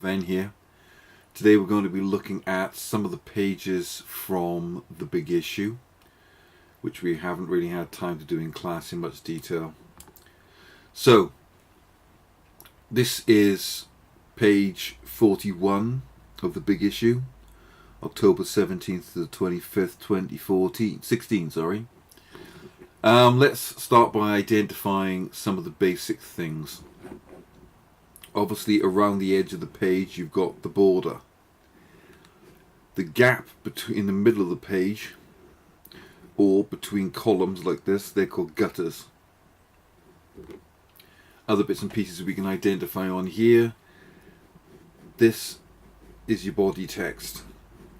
Ben here. Today we're going to be looking at some of the pages from the big issue, which we haven't really had time to do in class in much detail. So, this is page 41 of the big issue, October 17th to the 25th, 2016, sorry. Let's start by identifying some of the basic things. Obviously, around the edge of the page, you've got the border. The gap in the middle of the page, or between columns like this, they're called gutters. Other bits and pieces we can identify on here. This is your body text,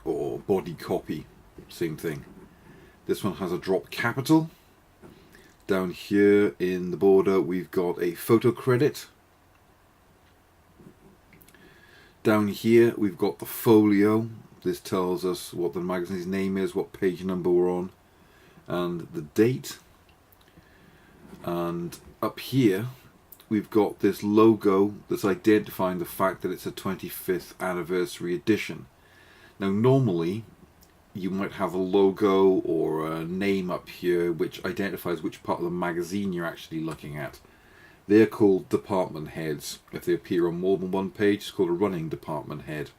or body copy, same thing. This one has a drop capital. Down here in the border, we've got a photo credit. Down here we've got the folio. This tells us what the magazine's name is, what page number we're on, and the date. And up here we've got this logo that's identifying the fact that it's a 25th anniversary edition. Now normally you might have a logo or a name up here which identifies which part of the magazine you're actually looking at. They're called department heads. If they appear on more than one page, it's called a running department head.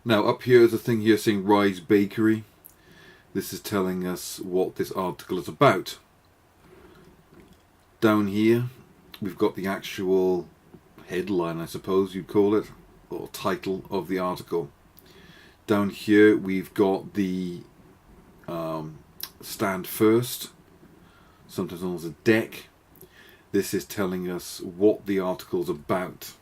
Now up here is a thing here saying Rise Bakery. This is telling us what this article is about. Down here we've got the actual headline, I suppose you'd call it, or title of the article. Down here we've got the stand first, sometimes known as a deck. This is telling us what the article's about.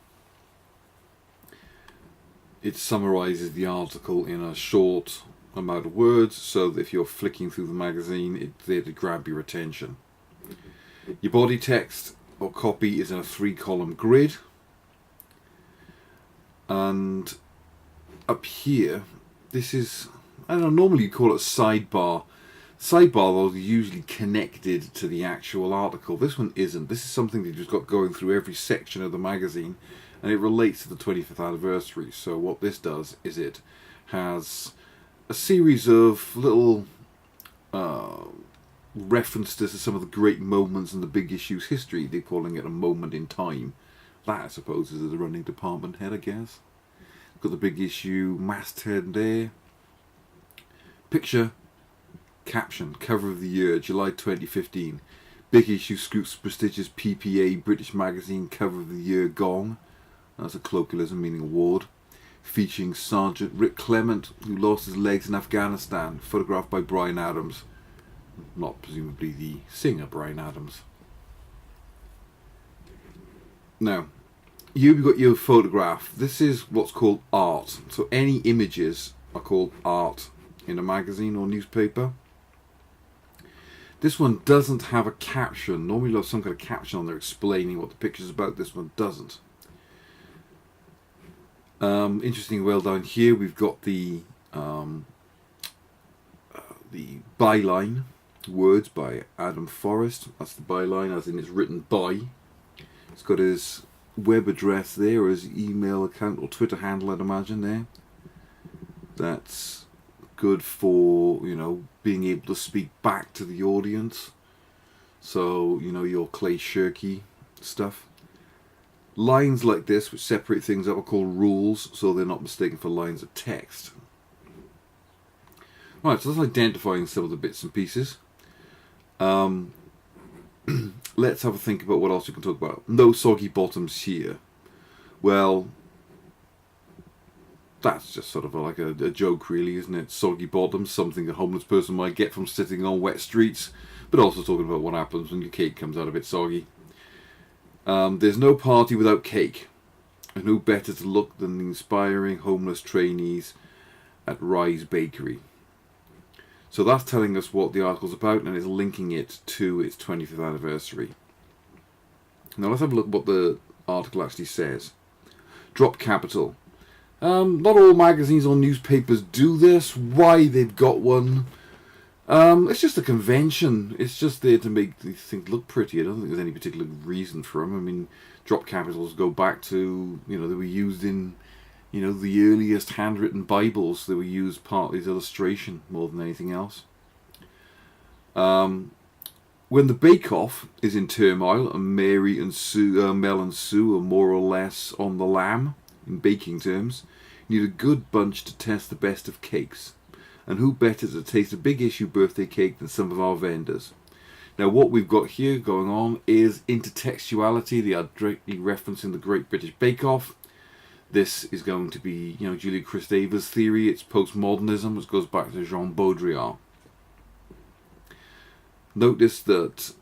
It summarizes the article in a short amount of words, so that if you're flicking through the magazine, it's there to grab your attention. Your body text or copy is in a 3-column grid. And up here, this is, I don't know, normally you call it sidebar. Sidebar, though, is usually connected to the actual article. This one isn't. This is something that you've got going through every section of the magazine, and it relates to the 25th anniversary. So what this does is it has a series of little references to some of the great moments in the big issue's history. They're calling it a moment in time. That, I suppose, is the running department head, I guess. Got the big issue masthead there. Picture. Caption, cover of the year, July 2015. Big issue scoops prestigious PPA British magazine cover of the year gong. That's a colloquialism meaning award. Featuring Sergeant Rick Clement, who lost his legs in Afghanistan. Photographed by Bryan Adams. Not presumably the singer Bryan Adams. Now, you've got your photograph. This is what's called art. So any images are called art in a magazine or newspaper. This one doesn't have a caption. Normally you'll have some kind of caption on there explaining what the picture's about. This one doesn't. Interesting, well down here we've got the byline, words by Adam Forrest. That's the byline, as in it's written by. It's got his web address there, or his email account or Twitter handle, I'd imagine there. That's good for, you know, being able to speak back to the audience. So, you know, your Clay Shirky stuff. Lines like this, which separate things up, are called rules, so they're not mistaken for lines of text. Right, so that's identifying some of the bits and pieces. Let's have a think about what else we can talk about. No soggy bottoms here. Well, that's just sort of like a joke, really, isn't it? Soggy bottoms, something a homeless person might get from sitting on wet streets, but also talking about what happens when your cake comes out a bit soggy. There's no party without cake, and who better to look than the inspiring homeless trainees at Rise Bakery. So that's telling us what the article's about, and it's linking it to its 25th anniversary. Now let's have a look at what the article actually says. Drop capital. Not all magazines or newspapers do this. Why they've got one, it's just a convention. It's just there to make these things look pretty. I don't think there's any particular reason for them. I mean, drop capitals go back to, they were used in, the earliest handwritten Bibles. They were used partly as illustration more than anything else. When the bake-off is in turmoil and Mel and Sue are more or less on the lam in baking terms, you need a good bunch to test the best of cakes. And who better to taste a big issue birthday cake than some of our vendors? Now what we've got here going on is intertextuality. They are directly referencing the Great British Bake Off. This is going to be, Julia Kristeva's theory. It's postmodernism, which goes back to Jean Baudrillard. Notice that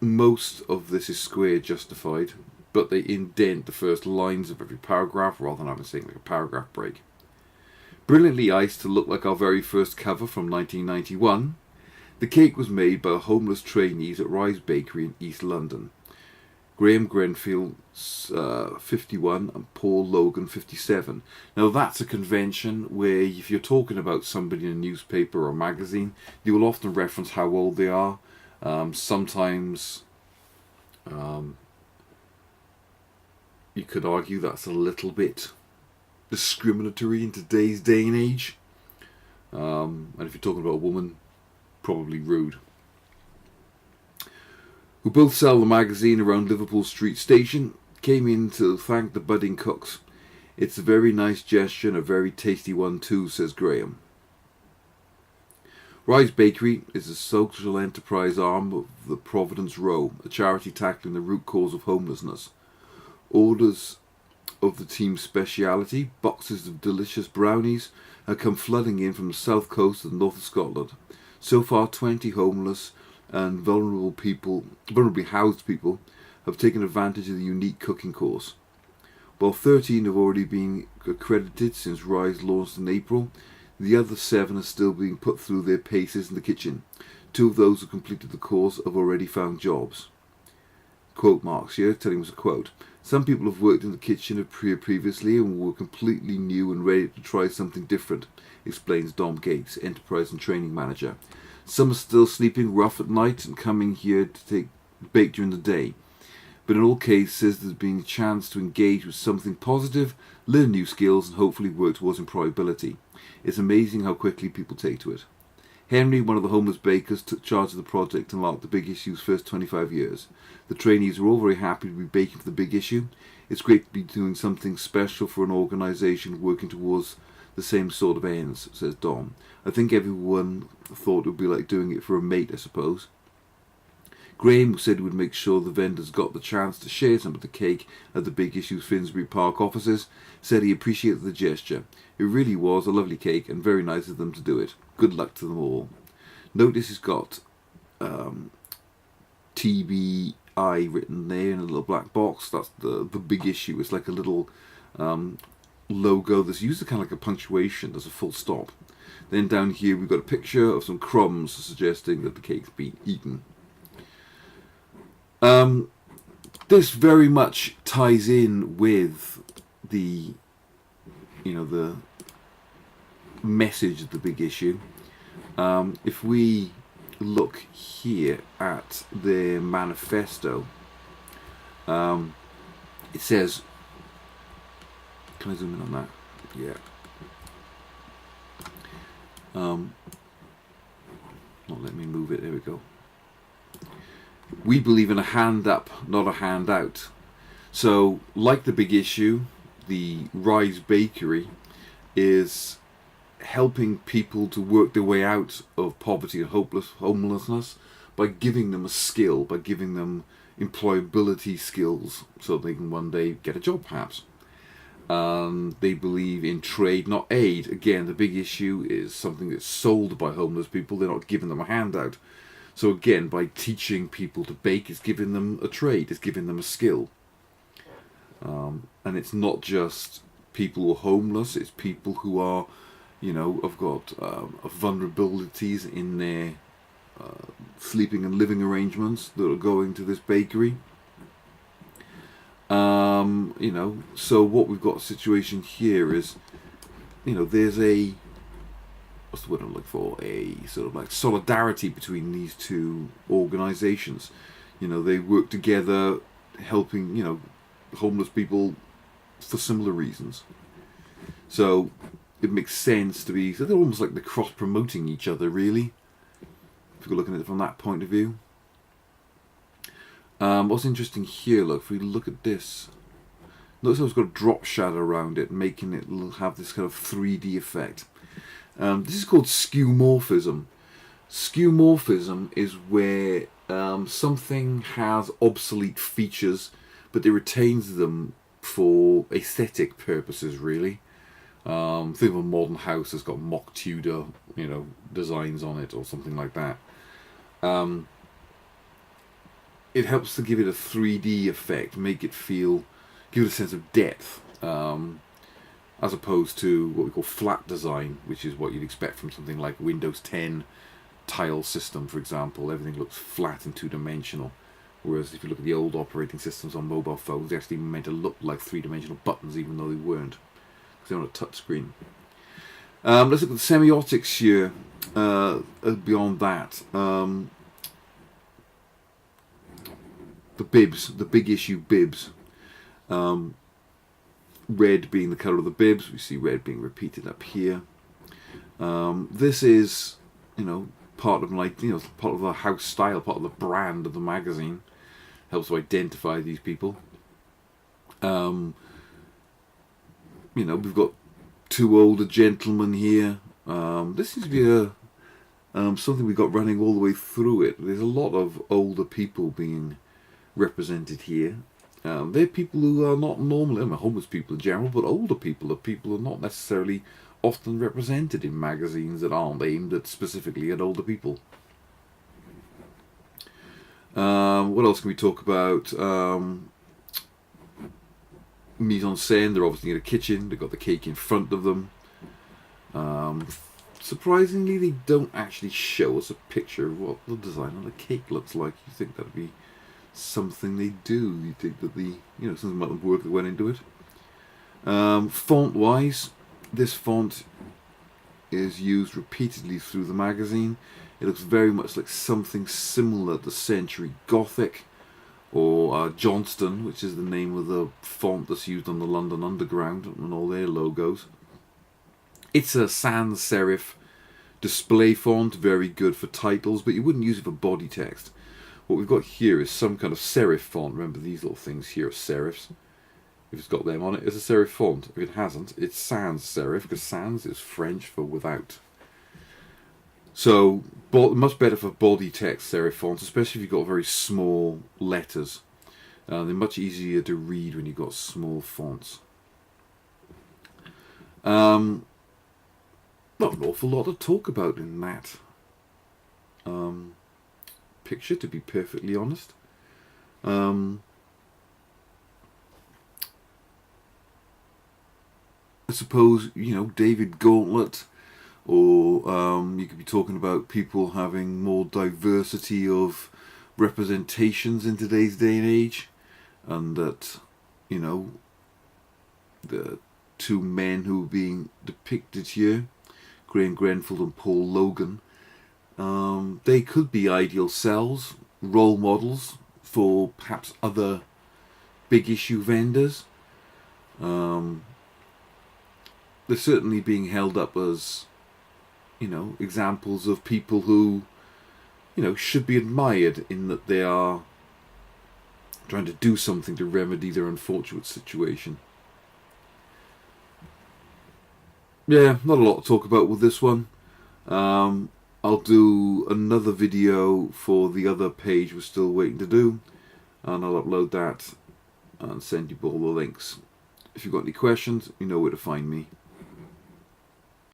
most of this is square justified, but they indent the first lines of every paragraph rather than having saying like a paragraph break. Brilliantly iced to look like our very first cover from 1991, the cake was made by homeless trainees at Rise Bakery in East London. Graham Grenfield, 51, and Paul Logan, 57. Now that's a convention where if you're talking about somebody in a newspaper or magazine, you will often reference how old they are. Sometimes you could argue that's a little bit discriminatory in today's day and age. And if you're talking about a woman, probably rude. Who both sell the magazine around Liverpool Street Station, came in to thank the budding cooks. It's a very nice gesture and a very tasty one too, says Graham. Rise Bakery is a social enterprise arm of the Providence Row, a charity tackling the root cause of homelessness. Orders of the team's speciality, boxes of delicious brownies, have come flooding in from the south coast and north of Scotland. So far, 20 homeless and vulnerably housed people have taken advantage of the unique cooking course. While 13 have already been accredited since Rise launched in April, the other 7 are still being put through their paces in the kitchen. 2 of those who completed the course have already found jobs. Quote marks here, telling us a quote. Some people have worked in the kitchen previously and were completely new and ready to try something different, explains Dom Gates, Enterprise and Training Manager. Some are still sleeping rough at night and coming here to bake during the day. But in all cases, there's been a chance to engage with something positive, learn new skills, and hopefully work towards employability. It's amazing how quickly people take to it. Henry, one of the homeless bakers, took charge of the project and marked the Big Issue's first 25 years. The trainees are all very happy to be baking for the Big Issue. It's great to be doing something special for an organisation working towards the same sort of ends, says Dom. I think everyone thought it would be like doing it for a mate, I suppose. Graham said he would make sure the vendors got the chance to share some of the cake at the Big Issue's Finsbury Park offices, said he appreciated the gesture. It really was a lovely cake and very nice of them to do it. Good luck to them all. Notice it's got TBI written there in a little black box. That's the Big Issue. It's like a little logo that's used as kind of like a punctuation. There's a full stop. Then down here we've got a picture of some crumbs suggesting that the cake's been eaten. This very much ties in with the message of the Big Issue. If we look here at their manifesto, it says, can I zoom in on that? Yeah. Not let me move it, there we go. We believe in a hand up, not a hand out. So, like the Big Issue, the Rise Bakery is helping people to work their way out of poverty and homelessness by giving them a skill, by giving them employability skills so they can one day get a job perhaps. They believe in trade, not aid. Again, the Big Issue is something that's sold by homeless people. They're not giving them a handout. So again, by teaching people to bake, it's giving them a trade, it's giving them a skill. And it's not just people who are homeless, it's people who are, have got vulnerabilities in their sleeping and living arrangements that are going to this bakery. So what we've got a situation here is, there's a, what's the word I'm looking for, a sort of like solidarity between these two organisations. They work together, helping, homeless people for similar reasons. So it makes sense to be, so they're almost like they're cross-promoting each other, really, if you're looking at it from that point of view. What's interesting here, look, if we look at this, notice how it's got a drop shadow around it, making it have this kind of 3D effect. This is called skeuomorphism. Skeuomorphism is where something has obsolete features, but it retains them for aesthetic purposes, really. Think of a modern house that's got mock Tudor, designs on it, or something like that. It helps to give it a 3D effect, make it feel, give it a sense of depth, as opposed to what we call flat design, which is what you'd expect from something like Windows 10 tile system, for example. Everything looks flat and two-dimensional. Whereas if you look at the old operating systems on mobile phones, they actually meant to look like three-dimensional buttons, even though they weren't, because they're on a touch screen. Let's look at the semiotics here. Beyond that, the bibs, the big issue bibs. Red being the colour of the bibs. We see red being repeated up here. This is, part of part of the house style, part of the brand of the magazine. Helps to identify these people. We've got two older gentlemen here. This seems to be something we've got running all the way through it. There's a lot of older people being represented here. They're people who are not normally, homeless people in general, but older people are people who are not necessarily often represented in magazines that aren't aimed at specifically at older people. What else can we talk about? Mise en scène, they're obviously in a kitchen, they've got the cake in front of them. Surprisingly, they don't actually show us a picture of what the design on the cake looks like. You think that'd be something they do. You think that something about the work that went into it. Font-wise, this font is used repeatedly through the magazine. It looks very much like something similar to Century Gothic, or Johnston, which is the name of the font that's used on the London Underground and all their logos. It's a sans serif display font, very good for titles, but you wouldn't use it for body text. What we've got here is some kind of serif font. Remember, these little things here are serifs. If it's got them on it, it's a serif font. If it hasn't, it's sans serif, because sans is French for without. So, much better for body text serif fonts, especially if you've got very small letters. They're much easier to read when you've got small fonts. Not an awful lot to talk about in that picture, to be perfectly honest. I suppose, David Gauntlet, or you could be talking about people having more diversity of representations in today's day and age, and that, the two men who are being depicted here, Graham Grenfell and Paul Logan, they could be ideal selves, role models for perhaps other big issue vendors. They're certainly being held up as, examples of people who, should be admired in that they are trying to do something to remedy their unfortunate situation. Yeah, not a lot to talk about with this one. I'll do another video for the other page we're still waiting to do, and I'll upload that and send you all the links. If you've got any questions, you know where to find me.